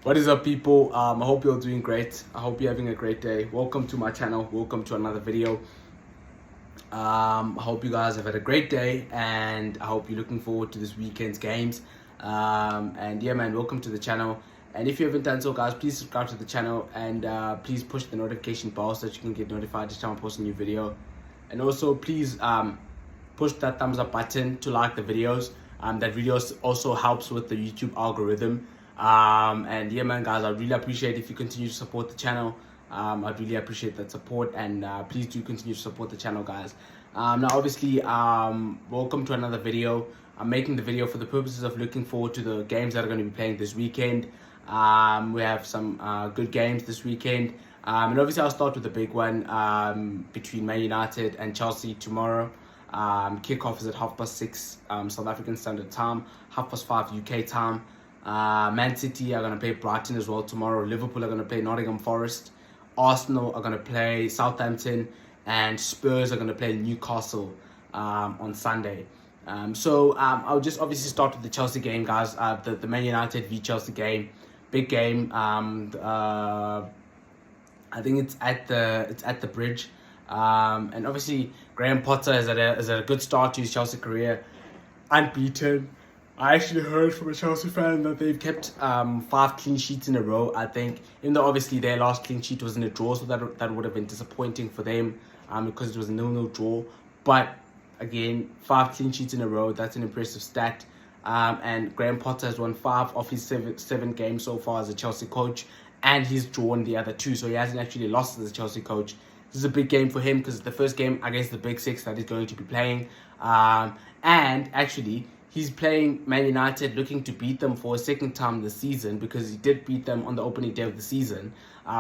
What is up, people? I hope you're doing great. I hope you're having a great day. Welcome to my channel. Welcome to another video. I hope you guys have had a great day, and I hope you're looking forward to this weekend's games. And yeah, man, welcome to the channel. And if you haven't done so, guys, please subscribe to the channel and please push the notification bell so that you can get notified each time I post a new video. And also, please push that thumbs up button to like the videos. That video also helps with the YouTube algorithm. And yeah, man, guys, I'd really appreciate if you continue to support the channel. I'd really appreciate that support, and please do continue to support the channel, guys. Now, obviously, welcome to another video. I'm making the video for the purposes of looking forward to the games that are going to be playing this weekend. We have some good games this weekend. And obviously, I'll start with the big one between Man United and Chelsea tomorrow. Kickoff is at 6:30 South African Standard Time, 5:30 UK time. Man City are going to play Brighton as well tomorrow. Liverpool are going to play Nottingham Forest. Arsenal are going to play Southampton. And Spurs are going to play Newcastle on Sunday. I'll just obviously start with the Chelsea game, guys. The Man United v Chelsea game. Big game. I think it's at the Bridge. And obviously, Graham Potter is at a good start to his Chelsea career. Unbeaten. I actually heard from a Chelsea fan that they've kept 5 clean sheets in a row, I think. Even though obviously their last clean sheet was in a draw, so that would have been disappointing for them because it was a 0-0 draw. But again, 5 clean sheets in a row, that's an impressive stat. And Graham Potter has won 5 of his 7 games so far as a Chelsea coach, and he's drawn the other 2, so he hasn't actually lost as a Chelsea coach. This is a big game for him because it's the first game against the Big Six that he's going to be playing. And actually, he's playing Man United, looking to beat them for a second time this season, because he did beat them on the opening day of the season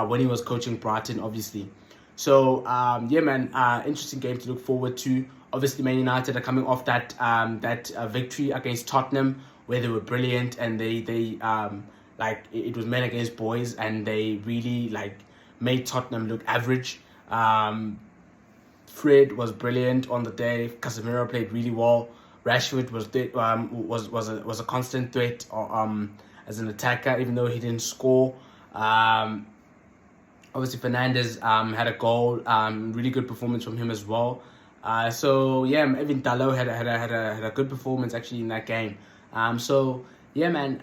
when he was coaching Brighton, obviously. So, yeah, man, interesting game to look forward to. Obviously, Man United are coming off that victory against Tottenham, where they were brilliant, and they it was men against boys, and they really made Tottenham look average. Fred was brilliant on the day. Casemiro played really well. Rashford was a constant threat as an attacker, even though he didn't score. Obviously, Fernandes had a goal. Really good performance from him as well. So yeah, even Dalot had a good performance actually in that game. So yeah, man,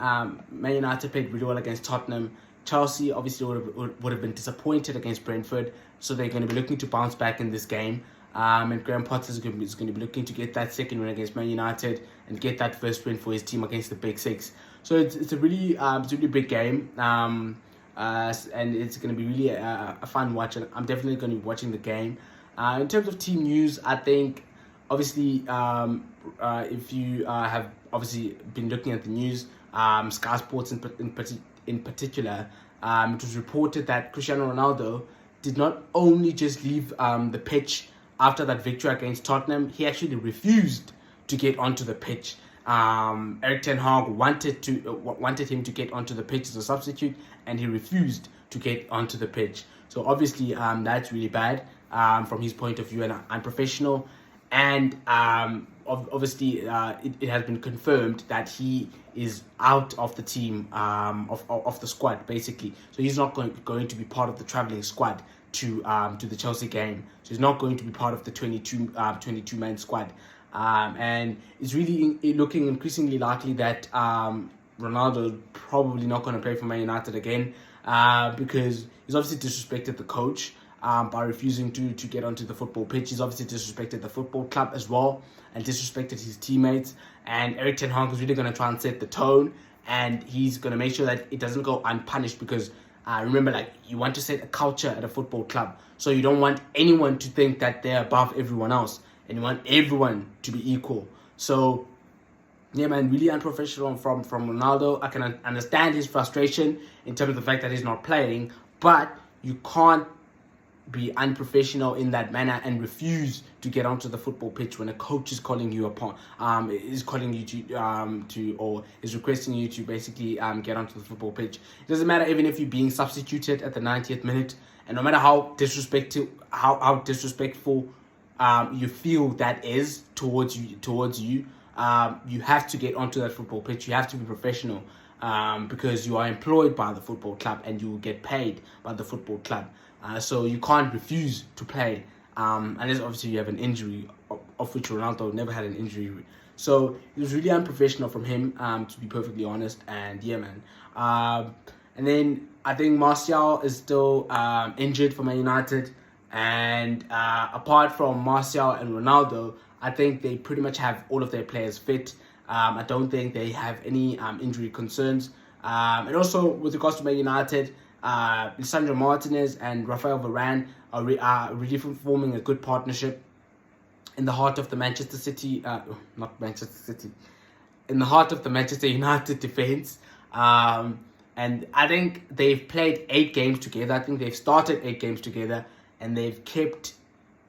Man United played really well against Tottenham. Chelsea obviously would have been disappointed against Brentford, so they're going to be looking to bounce back in this game. And Graham Potter is going to be looking to get that second win against Man United and get that first win for his team against the Big Six. So it's a really big game, and it's going to be really a fun watch. And I'm definitely going to be watching the game. In terms of team news, I think obviously if you have obviously been looking at the news, Sky Sports in particular, it was reported that Cristiano Ronaldo did not only just leave the pitch after that victory against Tottenham, he actually refused to get onto the pitch. Erik ten Hag wanted him to get onto the pitch as a substitute, and he refused to get onto the pitch. So obviously, that's really bad from his point of view and unprofessional. And obviously, it has been confirmed that he is out of the team, of the squad, basically. So he's not going to be part of the travelling squad to the Chelsea game. So he's not going to be part of the 22-man squad. And it's really looking increasingly likely that Ronaldo is probably not going to play for Man United again, because he's obviously disrespected the coach by refusing to get onto the football pitch. He's obviously disrespected the football club as well, and disrespected his teammates. And Erik ten Hag is really going to try and set the tone, and he's going to make sure that it doesn't go unpunished, because remember, you want to set a culture at a football club, so you don't want anyone to think that they're above everyone else, and you want everyone to be equal. So yeah, man, really unprofessional from Ronaldo. I can understand his frustration in terms of the fact that he's not playing, but you can't be unprofessional in that manner and refuse to get onto the football pitch when a coach is calling you upon, is calling you to or is requesting you to basically get onto the football pitch. It doesn't matter even if you're being substituted at the 90th minute, and no matter how disrespectful you feel that is towards you, you have to get onto that football pitch. You have to be professional. because you are employed by the football club and you get paid by the football club. So you can't refuse to play unless obviously you have an injury, of which Ronaldo never had an injury. So it was really unprofessional from him, to be perfectly honest. And yeah, man. And then I think Martial is still injured for Man United. And apart from Martial and Ronaldo, I think they pretty much have all of their players fit. I don't think they have any injury concerns. And also with regards to Man United, Lisandro Martinez and Rafael Varane are really forming a good partnership in the heart of the Manchester City, not Manchester City, in the heart of the Manchester United defense. And I think they've played 8 games together. I think they've started 8 games together, and they've kept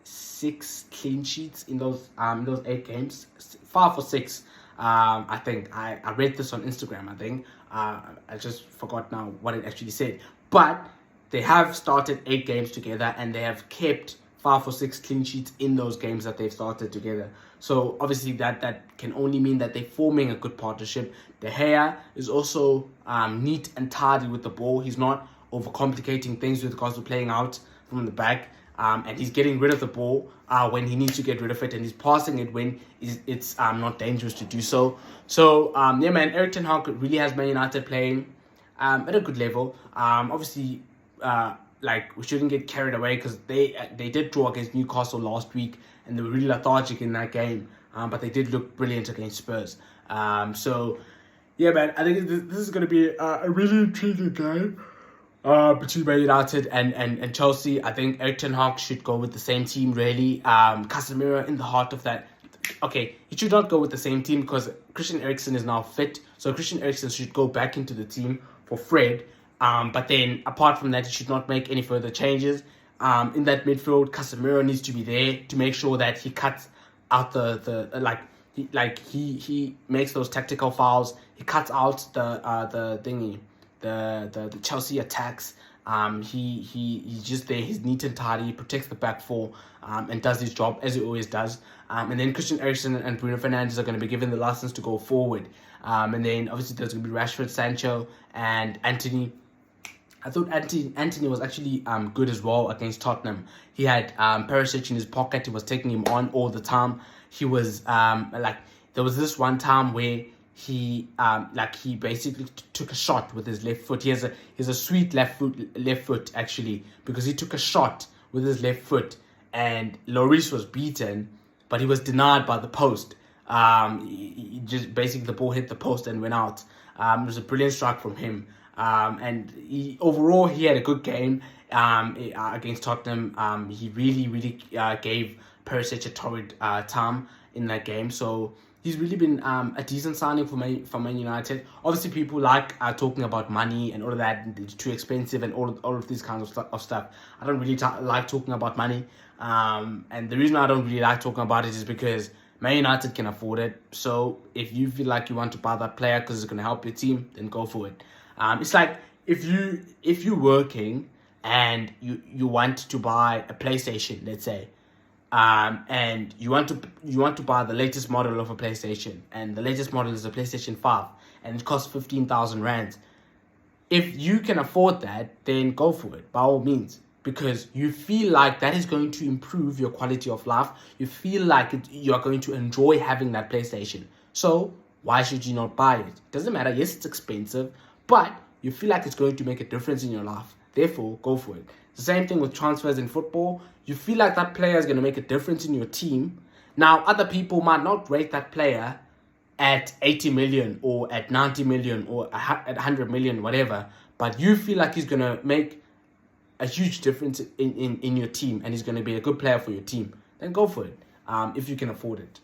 6 clean sheets in those 8 games. 5 or 6. I think I read this on Instagram. I think I just forgot now what it actually said. But they have started 8 games together, and they have kept 5 or 6 clean sheets in those games that they've started together. So obviously that can only mean that they're forming a good partnership. De Gea is also neat and tidy with the ball. He's not overcomplicating things with regards to playing out from the back. And he's getting rid of the ball when he needs to get rid of it, and he's passing it when it's not dangerous to do so. So yeah, man, Erik ten Hag really has Man United playing at a good level. Obviously, like, we shouldn't get carried away, because they did draw against Newcastle last week, and they were really lethargic in that game. But they did look brilliant against Spurs. So yeah, man, I think this is going to be a really intriguing game between Man United and Chelsea. I think Erik ten Hag should go with the same team, really. Casemiro in the heart of that. Okay, he should not go with the same team, because Christian Eriksen is now fit. So Christian Eriksen should go back into the team for Fred. But then, apart from that, he should not make any further changes. In that midfield, Casemiro needs to be there to make sure that he cuts out he makes those tactical fouls. He cuts out the Chelsea attacks. He's just there. He's neat and tidy. He protects the back four, and does his job as he always does. And then Christian Eriksen and Bruno Fernandes are going to be given the license to go forward. And then obviously there's going to be Rashford, Sancho, and Antony. I thought Antony was actually good as well against Tottenham. He had Perisic in his pocket. He was taking him on all the time. He was there was this one time where he basically took a shot with his left foot. He has a sweet left foot actually, because he took a shot with his left foot, and Lloris was beaten, but he was denied by the post. He just basically, the ball hit the post and went out. It was a brilliant strike from him. And overall he had a good game against Tottenham. He really gave Perisic a torrid time in that game. So he's really been a decent signing for Man United. Obviously, people like talking about money and all of that. It's too expensive and all of these kinds of stuff. I don't really like talking about money. And the reason I don't really like talking about it is because Man United can afford it. So if you feel like you want to buy that player because it's going to help your team, then go for it. It's like if you're working and you want to buy a PlayStation, let's say, and you want to buy the latest model of a PlayStation, and the latest model is a PlayStation 5, and it costs 15,000 rand. If you can afford that, then go for it, by all means, because you feel like that is going to improve your quality of life. You feel like you are going to enjoy having that PlayStation. So why should you not buy it? Doesn't matter. Yes, it's expensive, but you feel like it's going to make a difference in your life. Therefore, go for it. The same thing with transfers in football. You feel like that player is going to make a difference in your team. Now, other people might not rate that player at 80 million or at 90 million or at 100 million, whatever. But you feel like he's going to make a huge difference in your team, and he's going to be a good player for your team. Then go for it if you can afford it.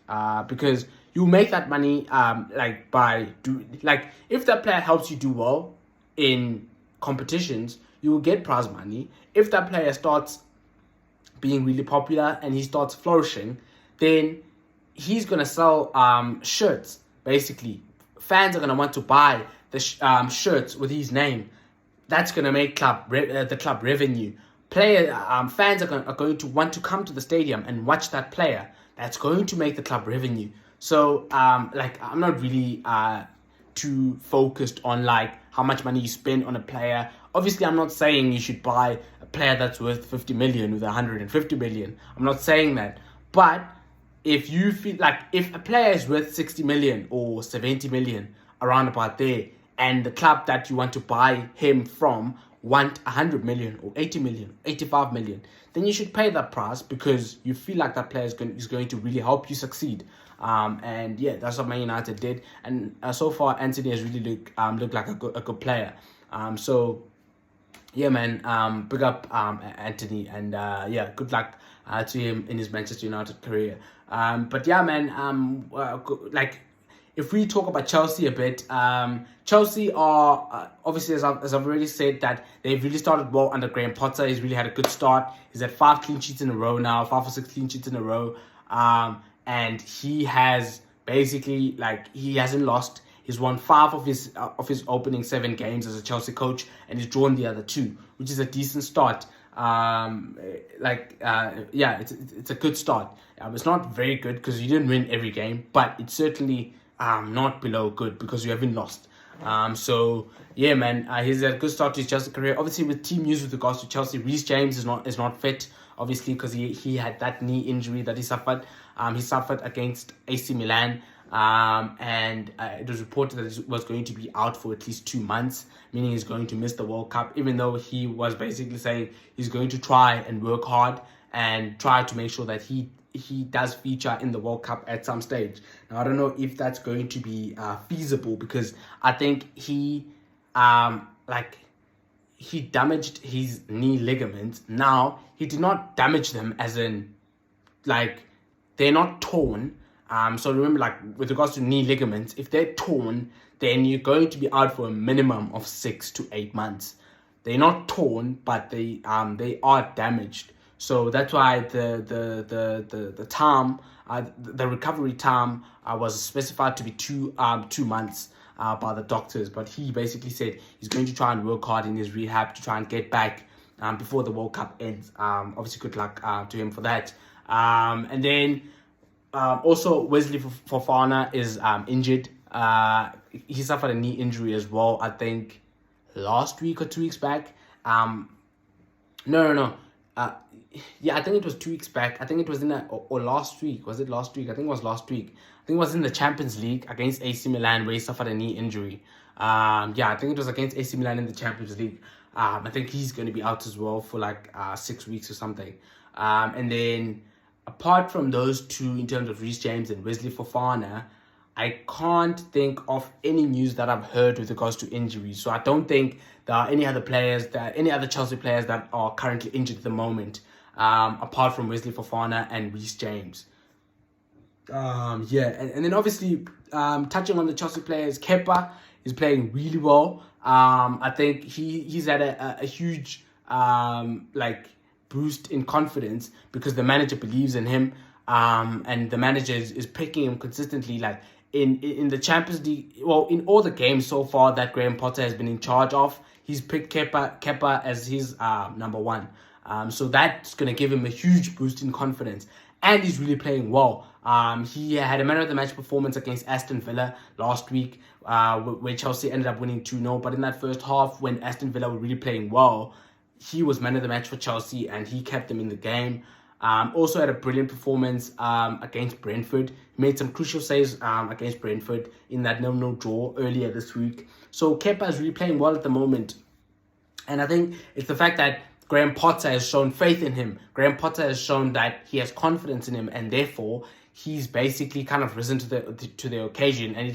Because you make that money if that player helps you do well in competitions, you will get prize money. If that player starts being really popular and he starts flourishing, then he's going to sell shirts, basically. Fans are going to want to buy the shirts with his name. That's going to make the club revenue. Fans are going to want to come to the stadium and watch that player. That's going to make the club revenue. So, I'm not really too focused on like how much money you spend on a player. Obviously, I'm not saying you should buy a player that's worth 50 million with 150 million. I'm not saying that. But if you feel like if a player is worth 60 million or 70 million, around about there, and the club that you want to buy him from want 100 million or 80 million, 85 million, then you should pay that price because you feel like that player is going to really help you succeed. And yeah, that's what Man United did. And so far, Anthony has really looked like a good player. So yeah, man, big up Anthony, and yeah, good luck to him in his Manchester United career. But yeah, man, like if we talk about Chelsea a bit, Chelsea are obviously, as I've already said, that they've really started well under Graham Potter. He's really had a good start. He's had 5 clean sheets in a row now, 5 or 6 clean sheets in a row, and he has basically, like, he hasn't lost. He's won 5 of his opening 7 games as a Chelsea coach, and he's drawn the other 2, which is a decent start. Yeah, it's a good start. It's not very good because you didn't win every game, but it's certainly not below good because you haven't lost. So yeah, man, he's had a good start to his Chelsea career. Obviously, with team news with regards to Chelsea, Reece James is not fit, obviously, because he had that knee injury that he suffered. He suffered against AC Milan. And it was reported that he was going to be out for at least 2 months, meaning he's going to miss the World Cup, even though he was basically saying he's going to try and work hard and try to make sure that he does feature in the World Cup at some stage. Now, I don't know if that's going to be feasible, because I think he damaged his knee ligaments. Now, he did not damage them as in, like, they're not torn. So remember, like, with regards to knee ligaments, if they're torn, then you're going to be out for a minimum of 6 to 8 months. They're not torn, but they are damaged. So that's why the time, the recovery time was specified to be 2 months by the doctors. But he basically said he's going to try and work hard in his rehab to try and get back before the World Cup ends. Obviously, good luck to him for that. And then also, Wesley Fofana is injured. He suffered a knee injury as well, I think last week or 2 weeks back. No. Yeah, I think it was 2 weeks back. I think it was or last week. Was it last week? I think it was last week. I think it was in the Champions League against AC Milan where he suffered a knee injury. Yeah, I think it was against AC Milan in the Champions League. I think he's going to be out as well for like 6 weeks or something. And then, apart from those 2, in terms of Reece James and Wesley Fofana, I can't think of any news that I've heard with regards to injuries. So I don't think there are any other Chelsea players that are currently injured at the moment, apart from Wesley Fofana and Reece James. Yeah, and then obviously, touching on the Chelsea players, Kepa is playing really well. I think he's had a huge boost in confidence because the manager believes in him, and the manager is picking him consistently, like in the Champions League. Well, in all the games so far that Graham Potter has been in charge of, he's picked Kepa as his number 1. So that's going to give him a huge boost in confidence, and he's really playing well. He had a man of the match performance against Aston Villa last week, where Chelsea ended up winning 2-0. But in that first half, when Aston Villa were really playing well, he was man of the match for Chelsea, and he kept them in the game. Also had a brilliant performance against Brentford. He made some crucial saves against Brentford in that 0-0 draw earlier this week. So Kepa is really playing well at the moment. And I think it's the fact that Graham Potter has shown faith in him. Graham Potter has shown that he has confidence in him, and therefore he's basically kind of risen to the occasion, and he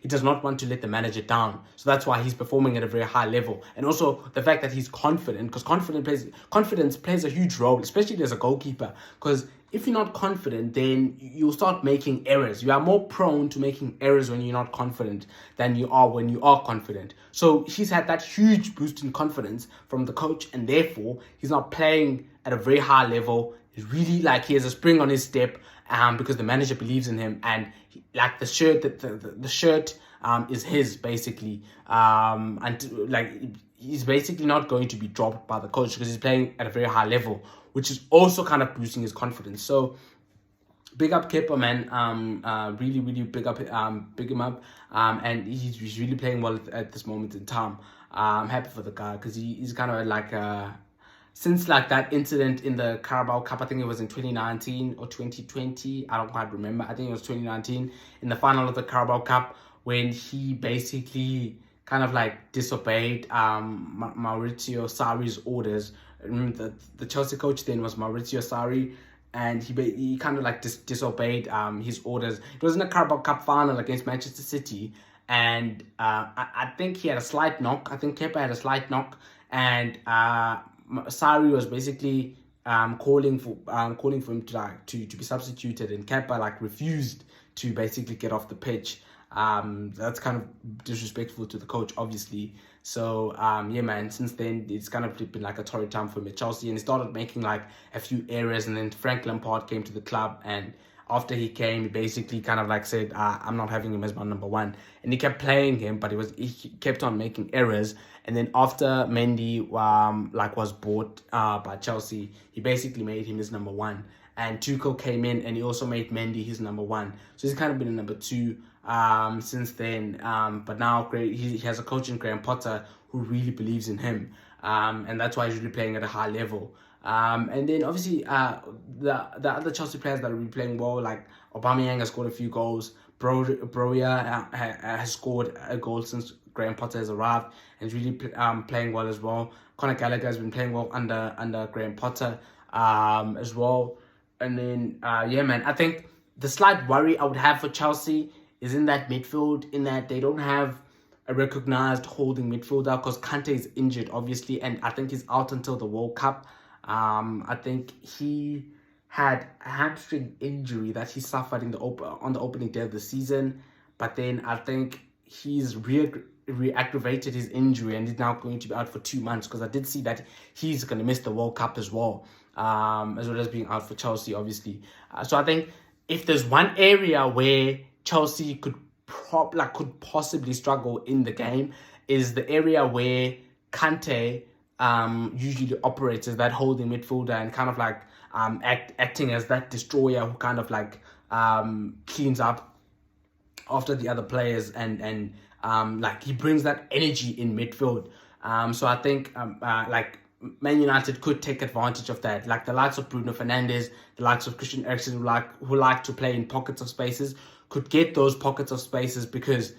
does not want to let the manager down. So that's why he's performing at a very high level. And also the fact that he's confident, because confidence plays a huge role, especially as a goalkeeper. Because if you're not confident, then you'll start making errors. You are more prone to making errors when you're not confident than you are when you are confident. So he's had that huge boost in confidence from the coach, and therefore he's now playing at a very high level. He's really he has a spring on his step, because the manager believes in him, and the shirt is his basically, and he's basically not going to be dropped by the coach because he's playing at a very high level, which is also kind of boosting his confidence. So big up Kepa, man. Really, really big him up. And he's really playing well at this moment in time. I'm happy for the guy because he's kind of like since like that incident in the Carabao Cup, I think it was in 2019 or 2020. I don't quite remember. I think it was 2019 in the final of the Carabao Cup when he basically kind of like disobeyed Maurizio Sarri's orders. Remember the Chelsea coach then was Maurizio Sarri, and he kind of like disobeyed his orders. It was in a Carabao Cup final against Manchester City, and I think he had a slight knock. I think Kepa had a slight knock, and Sarri was basically calling for him to be substituted, and Kepa like refused to basically get off the pitch. That's kind of disrespectful to the coach, obviously. So yeah, man, since then it's kind of been like a torrid time for him at Chelsea, and he started making like a few errors, and then Frank Lampard came to the club, and after he came, he basically kind of like said, I'm not having him as my number one. And he kept playing him, but he kept on making errors. And then after Mendy was bought by Chelsea, he basically made him his number one. And Tuchel came in and he also made Mendy his number one. So he's kind of been a number two since then. But now he has a coach in Graham Potter who really believes in him. And that's why he's really playing at a high level. And then obviously the other Chelsea players that are really playing well, like Aubameyang has scored a few goals. Broja has scored a goal since Graham Potter has arrived and is really playing well as well. Conor Gallagher has been playing well under Graham Potter as well. And then yeah, man, I think the slight worry I would have for Chelsea is in that midfield, in that they don't have a recognized holding midfielder because Kante is injured, obviously, and I think he's out until the World Cup. I think he had a hamstring injury that he suffered on the opening day of the season, but then I think he's re-aggravated his injury and he's now going to be out for 2 months, because I did see that he's going to miss the World Cup as well as being out for Chelsea, obviously. So I think if there's one area where Chelsea could possibly struggle in the game, is the area where Kante usually operates as that holding midfielder and kind of like acting as that destroyer who kind of like cleans up after the other players and like he brings that energy in midfield. So I think like Man United could take advantage of that. Like the likes of Bruno Fernandes, the likes of Christian Eriksen, who like to play in pockets of spaces, could get those pockets of spaces, because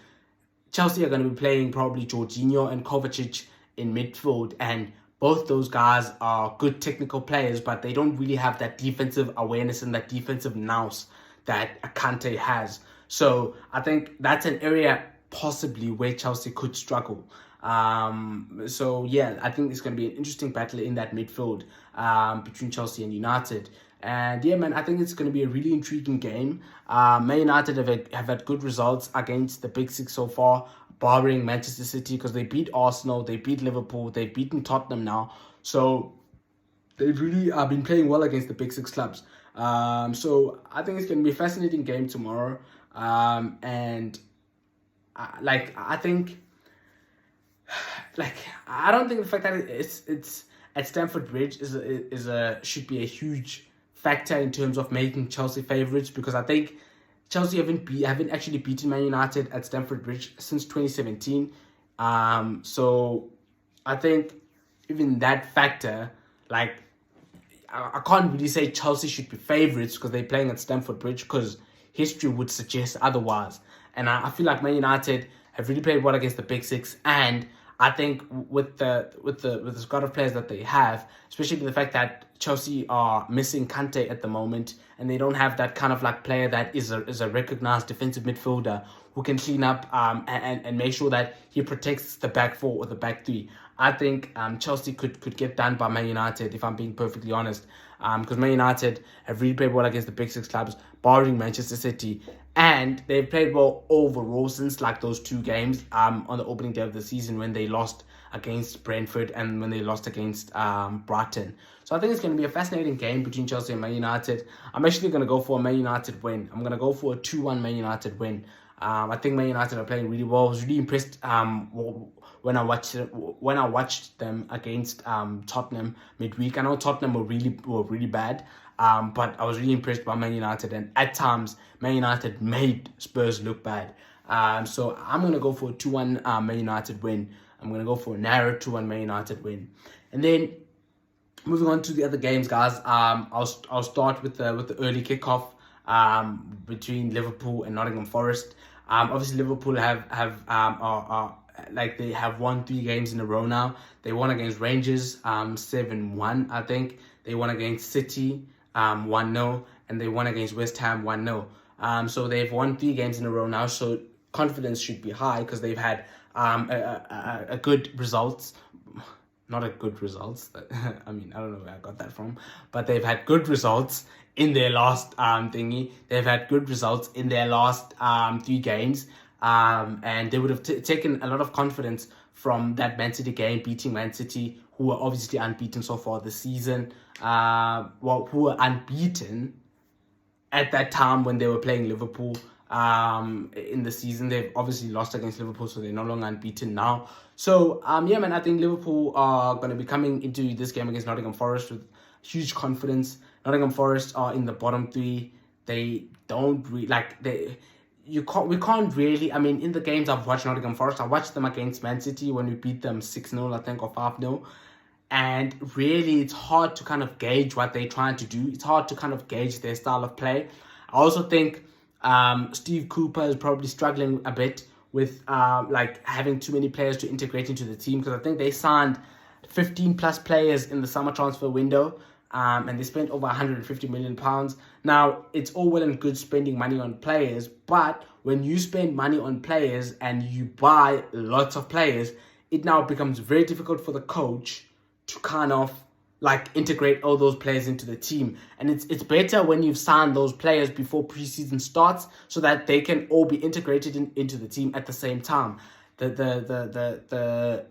Chelsea are going to be playing probably Jorginho and Kovacic in midfield, and both those guys are good technical players, but they don't really have that defensive awareness and that defensive nous that Kante has. So I think that's an area possibly where Chelsea could struggle. So yeah, I think it's going to be an interesting battle in that midfield between Chelsea and United. And yeah, man, I think it's going to be a really intriguing game. Man United have had good results against the Big Six so far, barring Manchester City, because they beat Arsenal, they beat Liverpool, they've beaten Tottenham now. So they've really been playing well against the Big Six clubs. So I think it's going to be a fascinating game tomorrow. And I think, I don't think the fact that it's at Stamford Bridge should be a huge factor in terms of making Chelsea favourites, because I think Chelsea haven't actually beaten Man United at Stamford Bridge since 2017. So I think even that factor, like I can't really say Chelsea should be favourites because they're playing at Stamford Bridge, because history would suggest otherwise. And I feel like Man United have really played well against the Big Six, and I think with the squad of players that they have, especially the fact that Chelsea are missing Kante at the moment, and they don't have that kind of like player that is a recognized defensive midfielder who can clean up and make sure that he protects the back four or the back three. I think Chelsea could get done by Man United, if I'm being perfectly honest, because Man United have really played well against the Big Six clubs, barring Manchester City, and they've played well overall since like those two games on the opening day of the season, when they lost against Brentford and when they lost against Brighton. So I think it's going to be a fascinating game between Chelsea and Man United. I'm actually going to go for a Man United win. I'm going to go for a 2-1 Man United win. I think Man United are playing really well. I was really impressed with when I watched them against Tottenham midweek. I know Tottenham were really bad, but I was really impressed by Man United, and at times Man United made Spurs look bad. So I'm gonna go for a 2-1 Man United win. I'm gonna go for a narrow 2-1 Man United win, and then moving on to the other games, guys. I'll start with the early kickoff between Liverpool and Nottingham Forest. Obviously Liverpool they have won 3 games in a row now. They won against Rangers 7-1, I think. They won against City 1-0, and they won against West Ham 1-0. So they've won 3 games in a row now. So confidence should be high because they've had a good results. Not a good results. I mean, I don't know where I got that from, but they've had good results in their last thingy. They've had good results in their last 3 games, and they would have taken a lot of confidence from that Man City game, beating Man City, who are obviously unbeaten so far this season. Who were unbeaten at that time when they were playing Liverpool. In the season, they've obviously lost against Liverpool, so they're no longer unbeaten now. So yeah, man, I think Liverpool are going to be coming into this game against Nottingham Forest with huge confidence. Nottingham Forest are in the bottom 3. They don't we can't really. I mean, in the games I've watched Nottingham Forest, I watched them against Man City when we beat them 6-0, I think, or 5-0. And really, it's hard to kind of gauge what they're trying to do. It's hard to kind of gauge their style of play. I also think Steve Cooper is probably struggling a bit with having too many players to integrate into the team, because I think they signed 15 plus players in the summer transfer window, and they spent over £150 million. Now, it's all well and good spending money on players, but when you spend money on players and you buy lots of players, it now becomes very difficult for the coach to kind of integrate all those players into the team. And it's better when you've signed those players before preseason starts, so that they can all be integrated into the team at the same time. The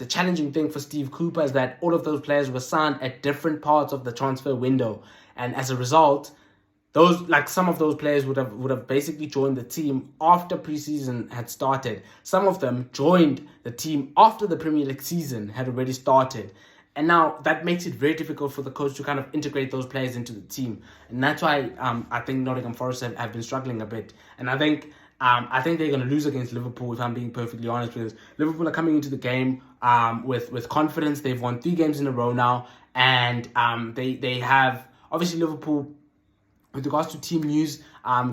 challenging thing for Steve Cooper is that all of those players were signed at different parts of the transfer window, and as a result, some of those players would have basically joined the team after preseason had started. Some of them joined the team after the Premier League season had already started. And now that makes it very difficult for the coach to kind of integrate those players into the team. And that's why I think Nottingham Forest have been struggling a bit. And I think they're going to lose against Liverpool, if I'm being perfectly honest, because Liverpool are coming into the game with confidence. They've won 3 games in a row now. And they have, obviously, Liverpool, with regards to team news,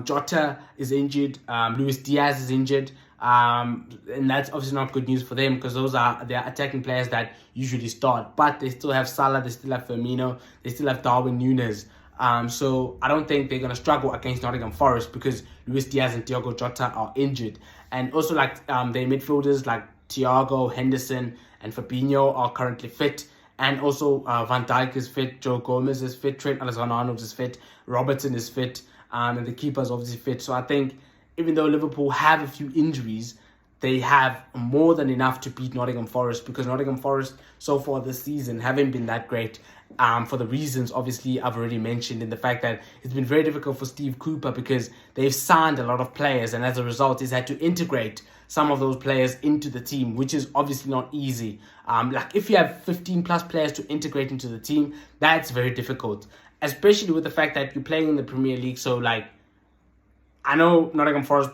Jota is injured, Luis Diaz is injured. And that's obviously not good news for them, because those are their attacking players that usually start. But they still have Salah, they still have Firmino, they still have Darwin Núñez. So I don't think they're going to struggle against Nottingham Forest, because Luis Diaz and Diogo Jota are injured. And also their midfielders like Thiago, Henderson and Fabinho are currently fit. And also Van Dijk is fit, Joe Gomez is fit, Trent Alexander-Arnold is fit, Robertson is fit, and the keeper is obviously fit. So I think even though Liverpool have a few injuries, they have more than enough to beat Nottingham Forest, because Nottingham Forest so far this season haven't been that great, for the reasons obviously I've already mentioned, in the fact that it's been very difficult for Steve Cooper because they've signed a lot of players, and as a result he's had to integrate some of those players into the team, which is obviously not easy. If you have 15 plus players to integrate into the team, that's very difficult, especially with the fact that you're playing in the Premier League. So I know Nottingham Forest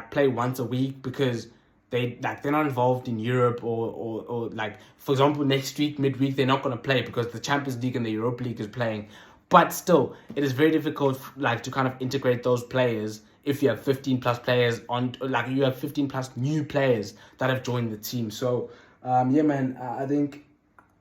play once a week because they're not involved in Europe, or for example next week midweek they're not going to play because the Champions League and the Europa League is playing. But still, it is very difficult to kind of integrate those players if you have 15 plus players you have 15 plus new players that have joined the team. So yeah, man, I think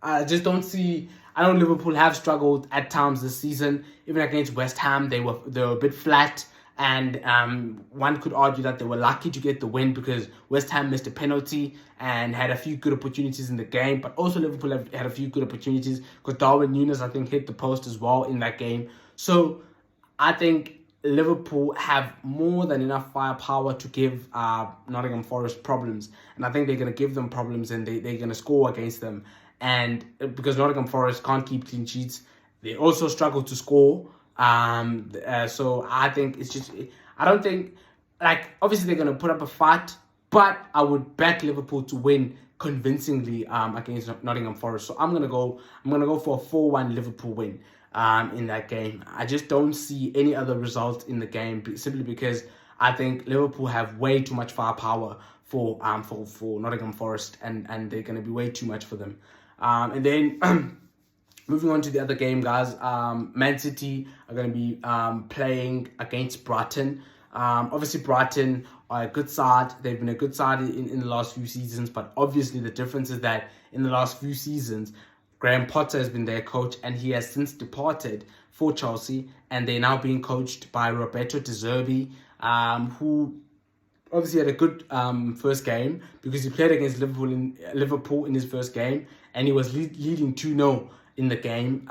I just don't see. I know Liverpool have struggled at times this season. Even against West Ham, they were a bit flat. And one could argue that they were lucky to get the win because West Ham missed a penalty and had a few good opportunities in the game. But also Liverpool have had a few good opportunities because Darwin Núñez, I think, hit the post as well in that game. So I think Liverpool have more than enough firepower to give Nottingham Forest problems. And I think they're going to give them problems, and they're going to score against them. And because Nottingham Forest can't keep clean sheets, they also struggle to score. So I think I don't think, obviously they're going to put up a fight, but I would back Liverpool to win convincingly against Nottingham Forest. So I'm gonna go for a 4-1 Liverpool win in that game. I just don't see any other result in the game, simply because I think Liverpool have way too much firepower for Nottingham Forest, and they're gonna be way too much for them. And then moving on to the other game, guys. Man City are going to be playing against Brighton. Obviously, Brighton are a good side. They've been a good side in the last few seasons. But obviously, the difference is that in the last few seasons, Graham Potter has been their coach, and he has since departed for Chelsea. And they're now being coached by Roberto De Zerbi, who obviously had a good first game, because he played against Liverpool in his first game, and he was leading 2-0 in the game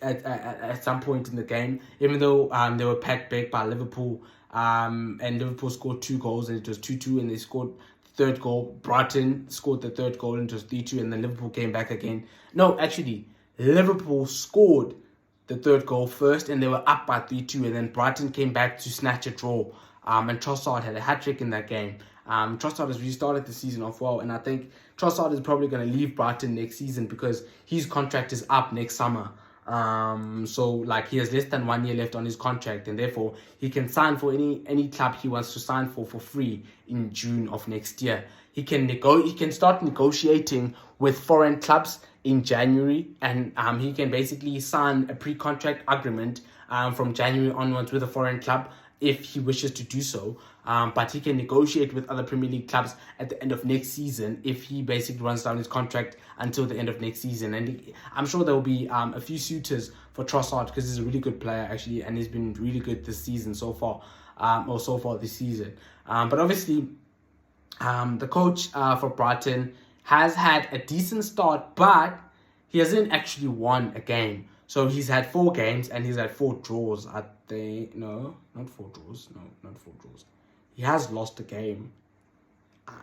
at some point in the game, even though they were packed back by Liverpool, and Liverpool scored 2 goals, and it was 2-2, and they scored the third goal. Brighton scored the third goal, and it was 3-2, and then Liverpool came back again. No, actually, Liverpool scored the third goal first, and they were up by 3-2, and then Brighton came back to snatch a draw, and Trossard had a hat-trick in that game. Trossard has restarted the season off well, and I think Trossard is probably going to leave Brighton next season, because his contract is up next summer. So like, he has less than 1 year left on his contract, and therefore he can sign for any club he wants to sign for free in June of next year. He can start negotiating with foreign clubs in January, and he can basically sign a pre-contract agreement from January onwards with a foreign club if he wishes to do so. But he can negotiate with other Premier League clubs at the end of next season if he basically runs down his contract until the end of next season. And I'm sure there will be a few suitors for Trossard, because he's a really good player actually, and he's been really good this season so far, this season. But obviously, the coach for Brighton has had a decent start, but he hasn't actually won a game. So he's had 4 games, and he's had 4 draws. I think, no, not 4 draws. No, not 4 draws. He has lost a game.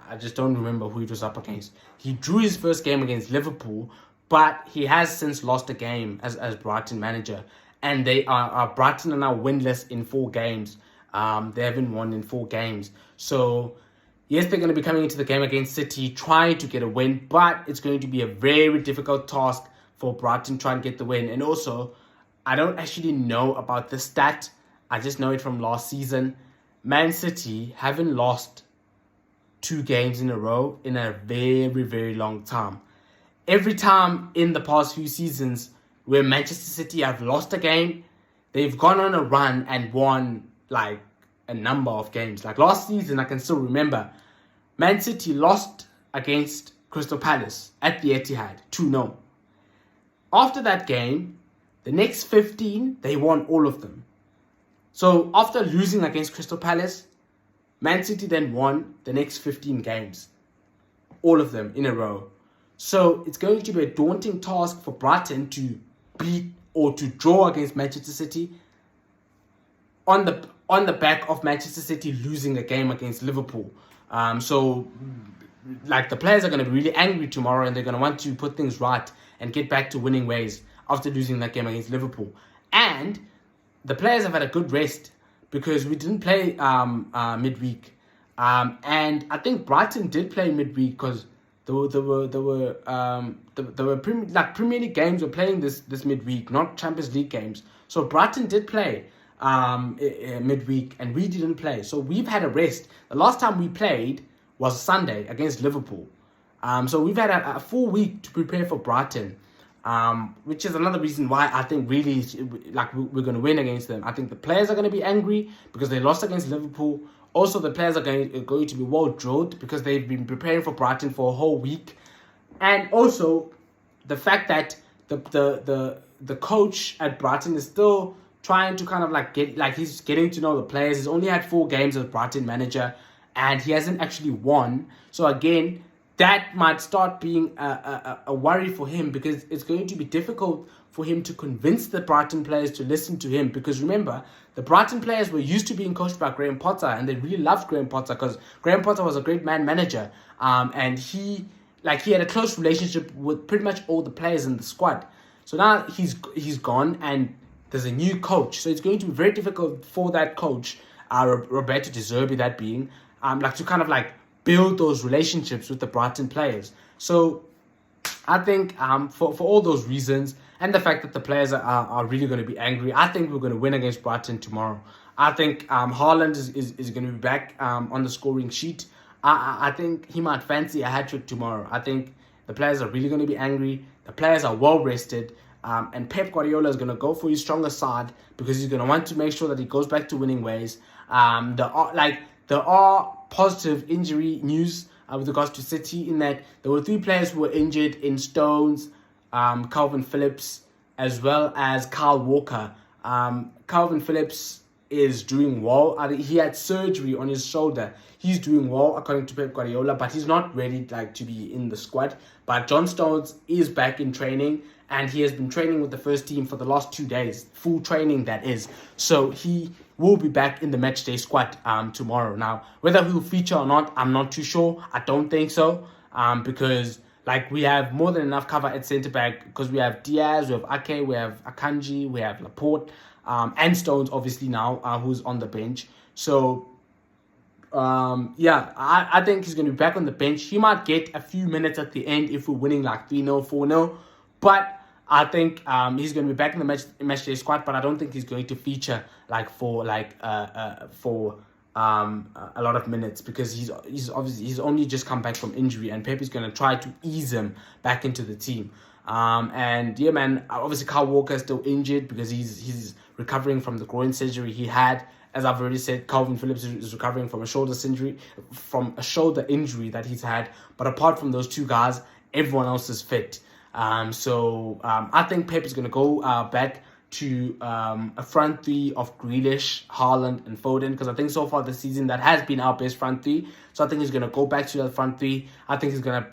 I just don't remember who he was up against. He drew his first game against Liverpool, but he has since lost a game as Brighton manager. And Brighton are now winless in 4 games. They haven't won in 4 games. So yes, they're going to be coming into the game against City trying to get a win, but it's going to be a very difficult task for Brighton trying to get the win. And also, I don't actually know about the stat. I just know it from last season. Man City haven't lost 2 games in a row in a very, very long time. Every time in the past few seasons where Manchester City have lost a game, they've gone on a run and won like a number of games. Like last season, I can still remember, Man City lost against Crystal Palace at the Etihad 2-0. After that game, the next 15, they won all of them. So after losing against Crystal Palace, Man City then won the next 15 games. All of them in a row. So it's going to be a daunting task for Brighton to beat or to draw against Manchester City on the back of Manchester City losing a game against Liverpool. So like, the players are going to be really angry tomorrow, and they're going to want to put things right and get back to winning ways after losing that game against Liverpool. And the players have had a good rest, because we didn't play midweek. And I think Brighton did play midweek, because there were Premier League games were playing this midweek, not Champions League games. So Brighton did play midweek, and we didn't play. So we've had a rest. The last time we played was Sunday against Liverpool. So we've had a full week to prepare for Brighton, which is another reason why I think really, like, we're going to win against them. I think the players are going to be angry because they lost against Liverpool. Also, the players are going to be well drilled because they've been preparing for Brighton for a whole week. And also, the fact that the coach at Brighton is still trying to kind of he's getting to know the players. He's only had 4 games as Brighton manager, and he hasn't actually won. So again, that might start being a worry for him, because it's going to be difficult for him to convince the Brighton players to listen to him. Because remember, the Brighton players were used to being coached by Graham Potter, and they really loved Graham Potter because Graham Potter was a great manager. And he had a close relationship with pretty much all the players in the squad. So now he's gone, and there's a new coach. So it's going to be very difficult for that coach, Roberto De Zerbi, that being, to kind of build those relationships with the Brighton players. So I think for all those reasons and the fact that the players are really going to be angry, I think we're going to win against Brighton tomorrow. I think Haaland is going to be back on the scoring sheet. I think he might fancy a hat-trick tomorrow. I think the players are really going to be angry. The players are well rested. And Pep Guardiola is going to go for his stronger side because he's going to want to make sure that he goes back to winning ways. There are positive injury news with regards to City in that there were 3 players who were injured in Stones, Calvin Phillips, as well as Kyle Walker. Calvin Phillips is doing well. He had surgery on his shoulder. He's doing well according to Pep Guardiola, but he's not ready to be in the squad. But John Stones is back in training, and he has been training with the first team for the last 2 days. Full training, that is. So he will be back in the matchday squad tomorrow. Now, whether he'll feature or not, I'm not too sure. I don't think so because we have more than enough cover at centre-back because we have Diaz, we have Ake, we have Akanji, we have Laporte, and Stones, obviously, now, who's on the bench. So, I think he's going to be back on the bench. He might get a few minutes at the end if we're winning 3-0, 4-0. But I think he's going to be back in the matchday squad, but I don't think he's going to feature for a lot of minutes because he's only just come back from injury, and Pep is going to try to ease him back into the team. And yeah, man, obviously Kyle Walker is still injured because he's recovering from the groin surgery he had. As I've already said, Calvin Phillips is recovering from a shoulder injury that he's had. But apart from those 2 guys, everyone else is fit. I think Pep is going to go back to a front 3 of Grealish, Haaland, and Foden because I think so far this season that has been our best front 3. So I think he's going to go back to that front 3. I think he's going to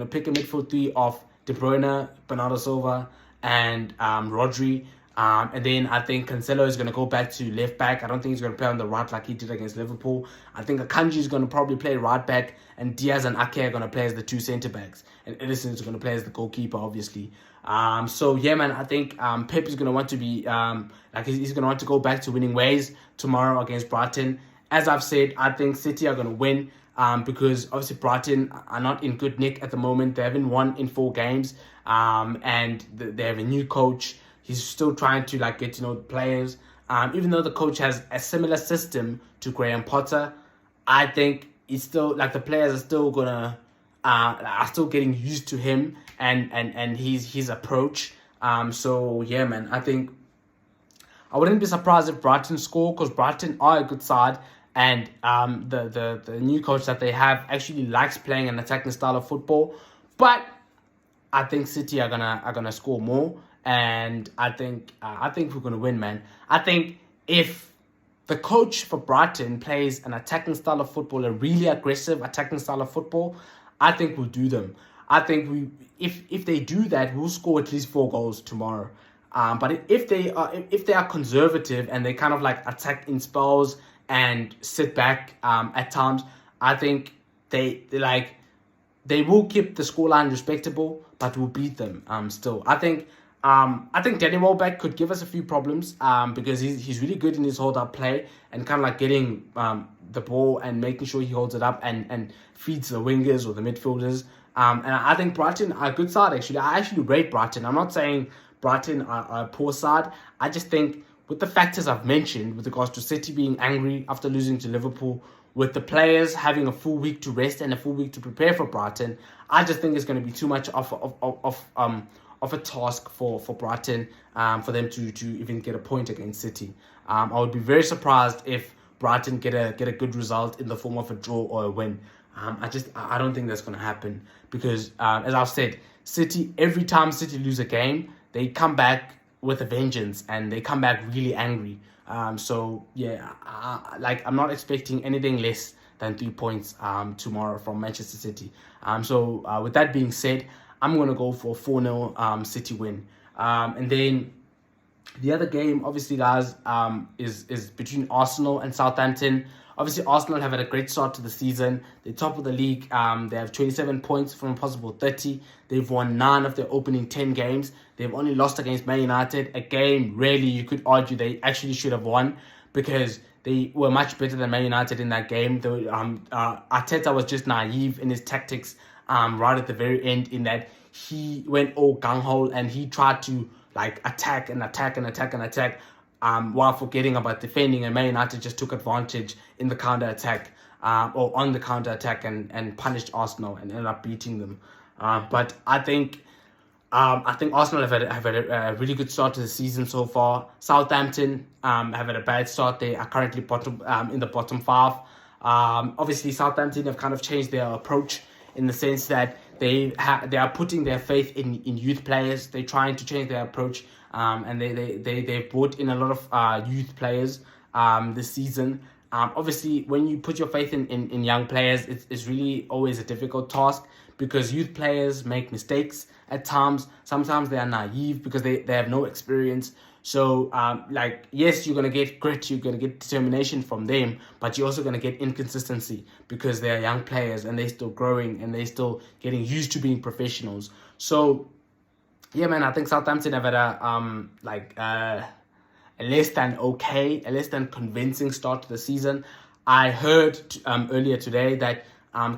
pick a midfield 3 of De Bruyne, Bernardo Silva, and Rodri. And then I think Cancelo is going to go back to left back. I don't think he's going to play on the right like he did against Liverpool. I think Akanji is going to probably play right back, and Diaz and Ake are going to play as the 2 centre-backs. And Edison is going to play as the goalkeeper, obviously. So, yeah, man, I think Pep is going to want to be, he's going to want to go back to winning ways tomorrow against Brighton. As I've said, I think City are going to win because, obviously, Brighton are not in good nick at the moment. They haven't won in 4 games, and they have a new coach. He's still trying to get to know the players. Even though the coach has a similar system to Graham Potter, I think it's still the players are still still getting used to him and his approach. So yeah, man, I think I wouldn't be surprised if Brighton score because Brighton are a good side, and the new coach that they have actually likes playing an attacking style of football. But I think City are gonna score more. And I think we're going to win, man. I think if the coach for Brighton plays an attacking style of football, a really aggressive attacking style of football, I think we'll do them. I think if they do that, we'll score at least 4 goals tomorrow. But if they are conservative and they kind of attack in spells and sit back at times, I think they will keep the scoreline respectable, but we'll beat them still. I think Danny Welbeck could give us a few problems because he's really good in his hold-up play and kind of getting the ball and making sure he holds it up and feeds the wingers or the midfielders. And I think Brighton are a good side, actually. I actually rate Brighton. I'm not saying Brighton are a poor side. I just think with the factors I've mentioned with regards to City being angry after losing to Liverpool, with the players having a full week to rest and a full week to prepare for Brighton, I just think it's going to be too much of a task for Brighton for them to even get a point against City. I would be very surprised if Brighton get a good result in the form of a draw or a win. I don't think that's going to happen because as I've said, City, every time City lose a game, they come back with a vengeance and they come back really angry. So yeah, I'm not expecting anything less than 3 points tomorrow from Manchester City. So with that being said, I'm going to go for a 4-0 City win. And then the other game, obviously, guys, is between Arsenal and Southampton. Obviously, Arsenal have had a great start to the season. They're top of the league. They have 27 points from a possible 30. They've won 9 of their opening 10 games. They've only lost against Man United. A game, really, you could argue they actually should have won because they were much better than Man United in that game. Arteta was just naive in his tactics right at the very end, in that he went all gung-ho and he tried to like attack while forgetting about defending, and Man United just took advantage in the counter-attack or on the counter-attack and punished Arsenal and ended up beating them. But I think Arsenal have had a really good start to the season so far. Southampton have had a bad start. They are currently in the bottom 5. Obviously, Southampton have kind of changed their approach in the sense that they are putting their faith in youth players. They're trying to change their approach, and they brought in a lot of youth players this season. Obviously, when you put your faith in young players, it's really always a difficult task, because youth players make mistakes at times. Sometimes they are naive because they have no experience. So, yes, you're going to get grit, you're going to get determination from them, but you're also going to get inconsistency because they are young players and they're still growing and they're still getting used to being professionals. So, yeah, man, I think Southampton have had a less than convincing start to the season. I heard earlier today that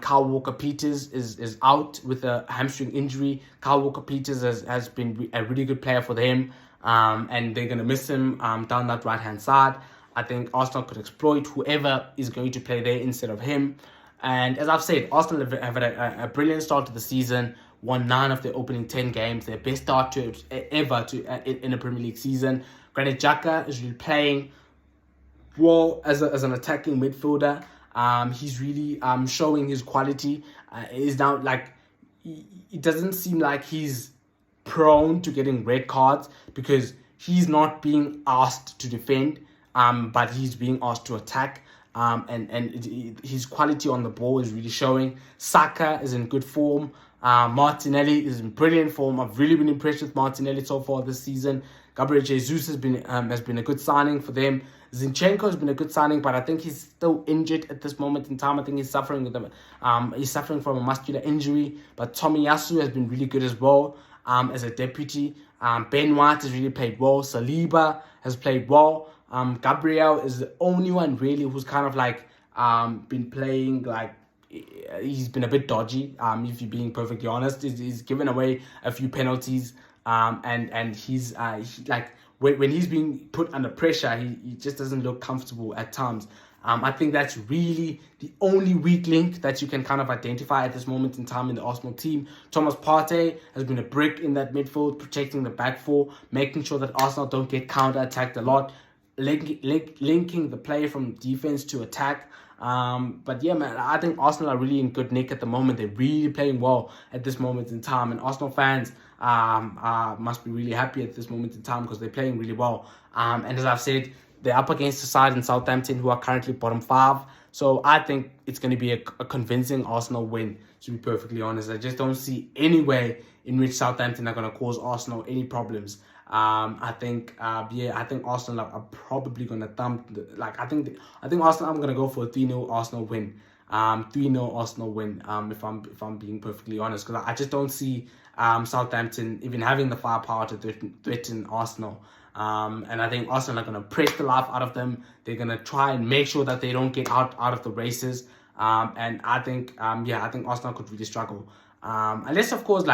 Kyle Walker-Peters is out with a hamstring injury. Kyle Walker-Peters has been a really good player for them, and they're going to miss him down that right-hand side. I think Arsenal could exploit whoever is going to play there instead of him. And as I've said, Arsenal have had a brilliant start to the season, won 9 of their opening 10 games, their best start ever in a Premier League season. Granit Xhaka is really playing well as an attacking midfielder. He's really showing his quality. Is now it doesn't seem like he's prone to getting red cards because he's not being asked to defend, but he's being asked to attack. His quality on the ball is really showing. Saka is in good form. Martinelli is in brilliant form. I've really been impressed with Martinelli so far this season. Gabriel Jesus has been a good signing for them. Zinchenko has been a good signing, but I think he's still injured at this moment in time. I think he's suffering from a muscular injury. But Tomiyasu has been really good as well as a deputy. Ben White has really played well. Saliba has played well. Gabriel is the only one really who's kind of been playing he's been a bit dodgy. If you're being perfectly honest, he's given away a few penalties. And he's when he's being put under pressure, he just doesn't look comfortable at times. I think that's really the only weak link that you can kind of identify at this moment in time in the Arsenal team. Thomas Partey has been a brick in that midfield, protecting the back four, making sure that Arsenal don't get counter-attacked a lot, linking the play from defense to attack. But yeah, man, I think Arsenal are really in good nick at the moment. They're really playing well at this moment in time, and Arsenal fans must be really happy at this moment in time because they're playing really well. And as I've said, they're up against the side in Southampton who are currently bottom 5. So I think it's going to be a convincing Arsenal win, to be perfectly honest. I just don't see any way in which Southampton are going to cause Arsenal any problems. I think Arsenal are probably going to thump. I think Arsenal. I'm going to go for a 3-0 Arsenal win. 3-0 Arsenal win. If I'm being perfectly honest, because I just don't see Southampton even having the firepower to threaten Arsenal. And I think Arsenal are going to press the life out of them. They're going to try and make sure that they don't get out of the races. And I think Arsenal could really struggle. Unless, of course,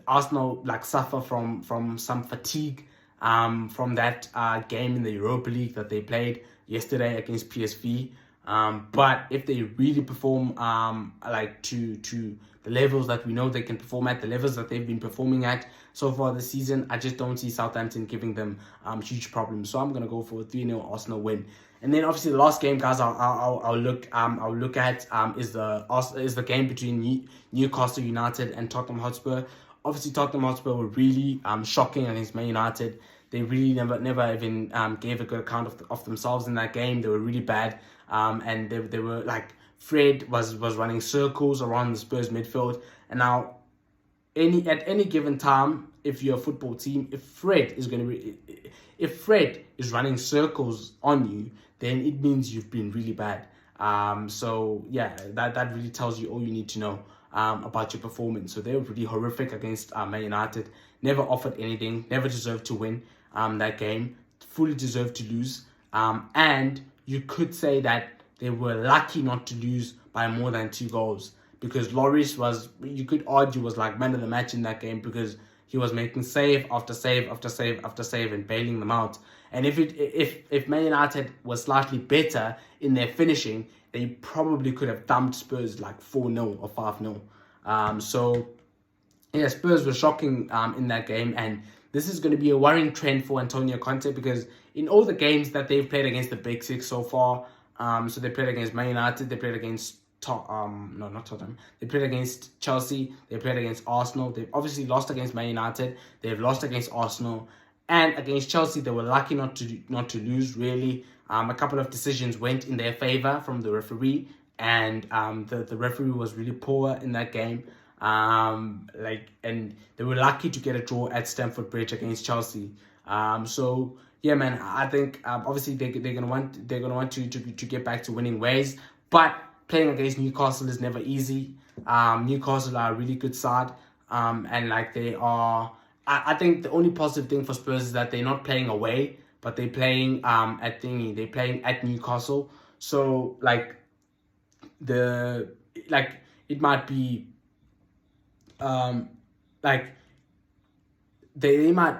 Arsenal suffer from some fatigue from that game in the Europa League that they played yesterday against PSV. But if they really perform to the levels that we know they can perform at, the levels that they've been performing at so far this season, I just don't see Southampton giving them huge problems. So I'm gonna go for a 3-0 Arsenal win. And then obviously the last game, guys, I'll look at is the game between Newcastle United and Tottenham Hotspur. Obviously Tottenham Hotspur were really shocking against Man United. They really never even gave a good account of themselves in that game. They were really bad, and they were Fred was running circles around the Spurs midfield. And now at any given time, if you're a football team, if Fred is running circles on you, then it means you've been really bad. So yeah, that really tells you all you need to know about your performance. So they were pretty horrific against Man United. Never offered anything. Never deserved to win that game. Fully deserved to lose. And you could say that they were lucky not to lose by more than 2 goals, because Lloris was, you could argue, was like man of the match in that game, because he was making save after save after save after save and bailing them out. And if Man United was slightly better in their finishing, they probably could have thumped Spurs like 4-0 or 5-0. So yeah, Spurs were shocking in that game, and this is going to be a worrying trend for Antonio Conte, because in all the games that they've played against the Big Six so far, so they played against Man United, they played against not Tottenham. They played against Chelsea. They played against Arsenal. They've obviously lost against Man United. They've lost against Arsenal, and against Chelsea, they were lucky not to lose. Really, a couple of decisions went in their favor from the referee, and the referee was really poor in that game. And they were lucky to get a draw at Stamford Bridge against Chelsea. So yeah, man, I think obviously they're gonna want to get back to winning ways, but playing against Newcastle is never easy. Newcastle are a really good side, and like they are. I think the only positive thing for Spurs is that they're not playing away, but they're playing They're playing at Newcastle. So it might be they might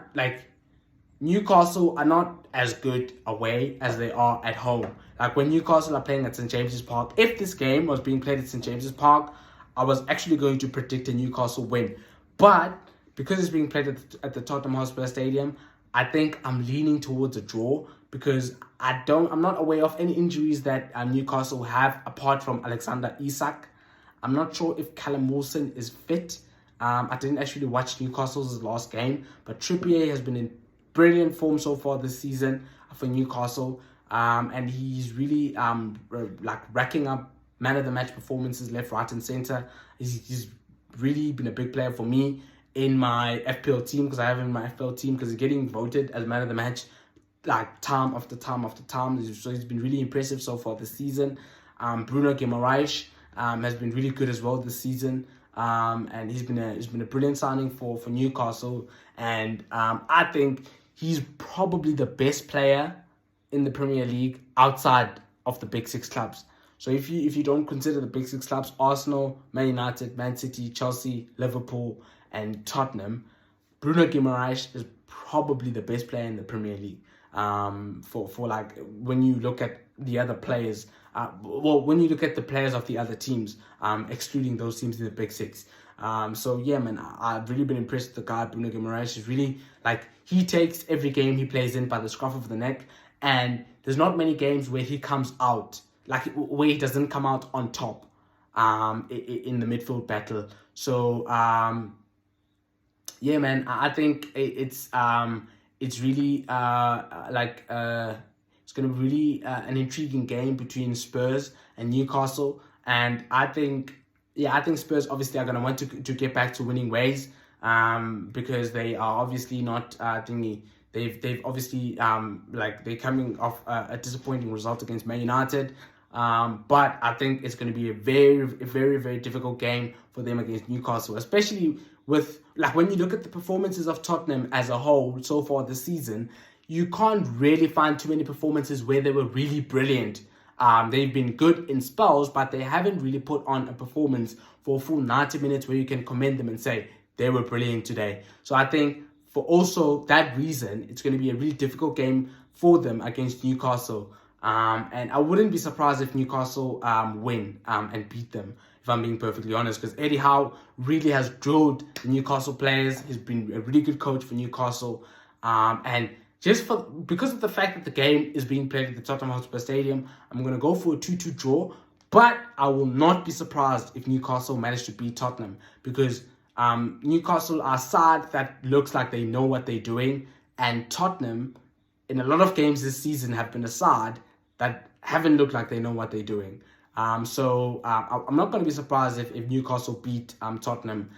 Newcastle are not as good away as they are at home. Like when Newcastle are playing at St. James's Park, if this game was being played at St. James's Park, I was actually going to predict a Newcastle win. But because it's being played at the Tottenham Hotspur Stadium, I think I'm leaning towards a draw, because I'm not aware of any injuries that Newcastle have apart from Alexander Isak. I'm not sure if Callum Wilson is fit. I didn't actually watch Newcastle's last game, but Trippier has been in brilliant form so far this season for Newcastle, and he's really racking up man of the match performances left, right, and center. He's really been a big player for me in my FPL team, because I have him in my FPL team, because he's getting voted as man of the match like time after time after time. So he's been really impressive so far this season. Bruno Guimaraes has been really good as well this season. And he's been a brilliant signing for Newcastle, and I think he's probably the best player in the Premier League outside of the Big Six clubs. So if you don't consider the Big Six clubs, Arsenal, Man United, Man City, Chelsea, Liverpool, and Tottenham, Bruno Guimaraes is probably the best player in the Premier League. For like when you look at the other players, when you look at the players of the other teams, excluding those teams in the Big Six. So yeah, man, I've really been impressed with the guy, Bruno Guimaraes. He's really he takes every game he plays in by the scruff of the neck, and there's not many games where he comes out where he doesn't come out on top in the midfield battle. So yeah, man, I think it's really it's going to be really an intriguing game between Spurs and Newcastle, and I think Spurs obviously are going to want to get back to winning ways, because they are obviously not They've obviously they're coming off a disappointing result against Man United. But I think it's going to be a very, very, very difficult game for them against Newcastle, especially with when you look at the performances of Tottenham as a whole so far this season. You can't really find too many performances where they were really brilliant. They've been good in spells, but they haven't really put on a performance for a full 90 minutes where you can commend them and say they were brilliant today. So I think for also that reason, it's going to be a really difficult game for them against Newcastle. And I wouldn't be surprised if Newcastle win and beat them, if I'm being perfectly honest, because Eddie Howe really has drilled the Newcastle players. He's been a really good coach for Newcastle. And because of the fact that the game is being played at the Tottenham Hotspur Stadium, I'm going to go for a 2-2 draw. But I will not be surprised if Newcastle manage to beat Tottenham, because Newcastle are a side that looks like they know what they're doing, and Tottenham, in a lot of games this season, have been a side that haven't looked like they know what they're doing. So I'm not going to be surprised if Newcastle beat Tottenham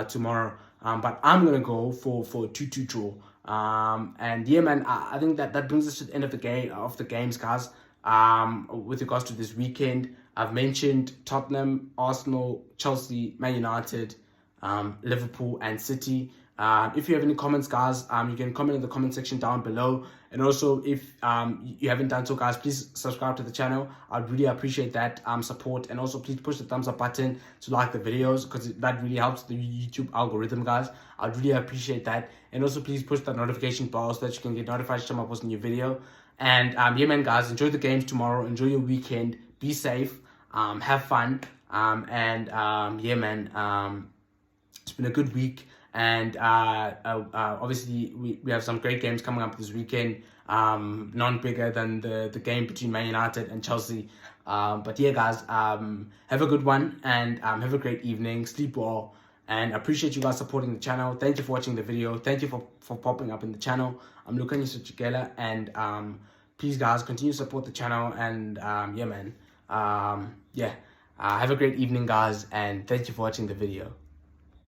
tomorrow. But I'm going to go for a 2-2 draw. And yeah, man, I think that brings us to the end of the games, guys. With regards to this weekend, I've mentioned Tottenham, Arsenal, Chelsea, Man United, Liverpool, and City. If you have any comments, guys, you can comment in the comment section down below. And also, if you haven't done so, guys, please subscribe to the channel. I'd really appreciate that support. And also, please push the thumbs up button to like the videos, because that really helps the YouTube algorithm, guys. I'd really appreciate that. And also, please push that notification bell so that you can get notified each time I post a new video. And yeah, man, guys, enjoy the games tomorrow. Enjoy your weekend. Be safe. Have fun. Yeah, man. It's been a good week. And obviously, we have some great games coming up this weekend. None bigger than the game between Man United and Chelsea. But yeah, guys, have a good one, and have a great evening. Sleep well, and I appreciate you guys supporting the channel. Thank you for watching the video. Thank you for popping up in the channel. I'm Lukani Suchikela, and please, guys, continue to support the channel. And yeah, man. Have a great evening, guys, and thank you for watching the video.